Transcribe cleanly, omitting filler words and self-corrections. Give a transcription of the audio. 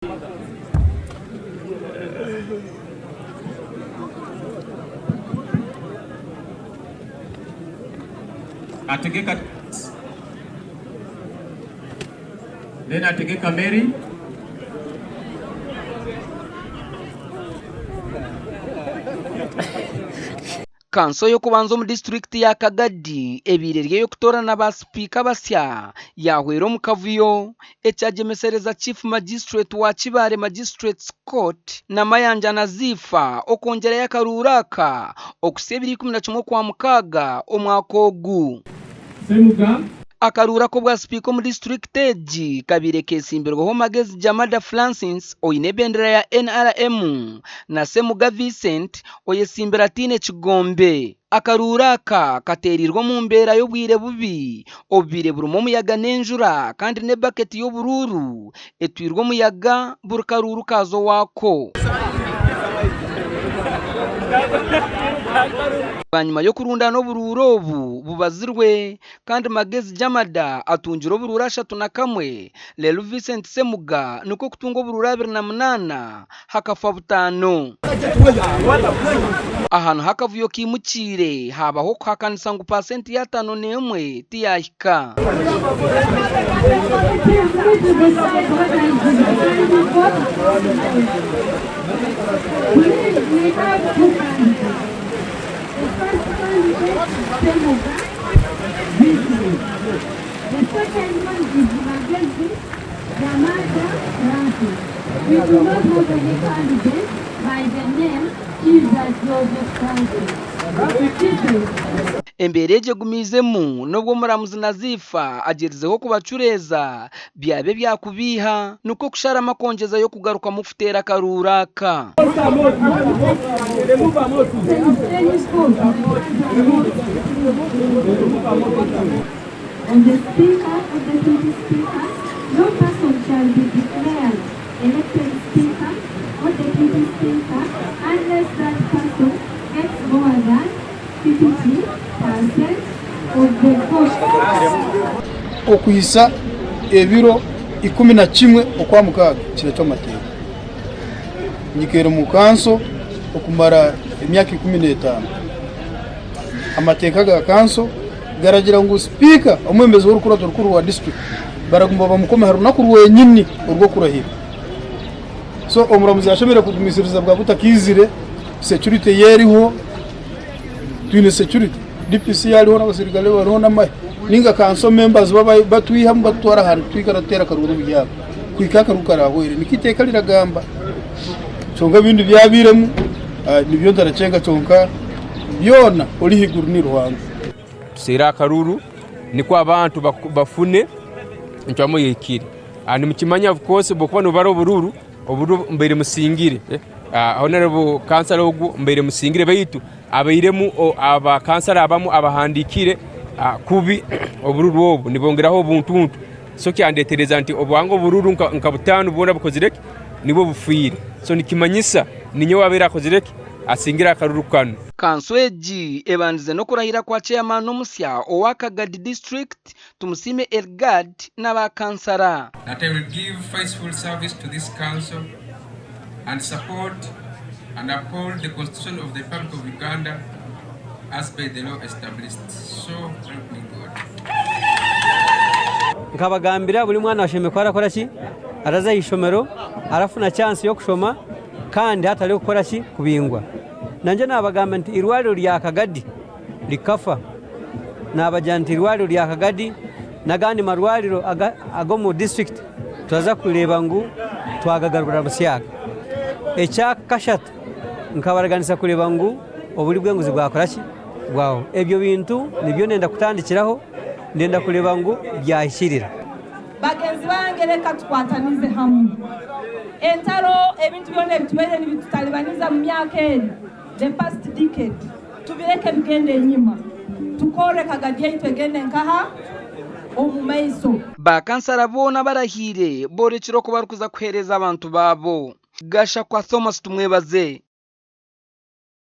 Ategeka then Ategeka Mary. Kanso yo kubanza mu district ya Kagadi ebirerye yo kutorana ba speaker basya yahwero mu kavuyo ekyagemesereza chief magistrate wa Kibale Magistrates Court na Mayanja Nazifa okongera yakaruraka okusebiri 11 kwa mukaga omwaka ogu Semuga akarura ko bwa speaker mu district eji kabire kesimbirwaho Magezi Jamada Francis oyine bendera ya NRM na Semuga Vincent oyesimbira Tine Kigombe akaruraka katerirwa mu mbera yo bwire bubi obire burumo muyaga nenjura kandi ne bucket yo bururu etwirwa muyaga burukaruru kazo wako banyuma yo kurunda no bururobu bubazirwe kandi Magezi Jamada atunjiro burura 3 lelo Vincent Semuga nuko kutungo burura 28 hakafa 5 ahantu hakavuyo kimucire habaho kwakanisa ngo % ya 5 tiyahika The second one is Magezi Jamada Francis. We do not have any candidate by the name Jesus Joseph Francis. Embereje gumizemu nubwo muramuzi Nazifa agerizeho kubacureza byabe byakubiha nuko kushara amakongeza yo kugaruka mu futera karuraka And the speaker of the deputy speaker, no person shall be declared elected speaker or deputy speaker unless that person gets more than 50% of the vote. Okuisa ebiro 11 okwa mukaga kireto mateka nyikero mu kanso okumara emyaka 15 amateka ga kanso garagira ngo speaker omwemezi w'urukurato rukuru wa district baragumba bamukome harunaku rwenyini urwo kurahira so omuramuzi yashobora kugumisiriza bwa butakizire security yeriho twine security DPC yariho n'abasirikale bariho n'amaye ninga kanso members baba batwiha mbatwara hantu twikaratera karuru byabo kwikaka rukarahwere nikiteka liragamba chonga bintu byabiremu nibyo ndaracenga chonka byona oli higuru ni ruhango sera karuru niko abantu bafune ncamo yekire ani mukimanya of course bokubano baro bururu mbere musingire honorable councilor ogu mbere musingire bayitu abayiremu aba councilor abamu abahandikire kubi obururu obu nibongeraho obuntuntu so kyandetereza nti obwango bururu nkabutanu bona bukozireke nibo bufire so nikimanyisa ninyo wabera kozireke asingira akaruru kanu Kansweji ebandize no kurahira kwa chairman omusya owa Kagadi district tumusime Elgad n'abakansara. That I will give faithful service to this council and support and uphold the constitution of the Republic of Uganda as by the law established. So help me God. Nkabagambira buli mwana washeme kwara koraki araza ishomero arafuna chance yo kushoma kandi hatali gukora ki kubingwa nanje nabagamba nti irwaliro lya Kagadi likafa nabajanti irwaliro lya Kagadi nagandi marwaliro ago mu district twaza kureba ngo twagagarura busyaga echa kashat nkabaraganisa kureba ngo obuli bwenguzi bwakora ki bwaho ebyo bintu nibyo nenda kutandikiraho ndenda kureba ngo byahishirira bagenzi bange reka tukwatanize hamwe entaro ebintu byone bitubere nibitutalibaniza mu myaka eri the past decade tubireke bigende nyuma tukore Kagadi yitu egende nkaha omumaiso bakansara bona barahire bore kiroko barukuza kuhereza abantu babo gasha kwa Thomas tumwebaze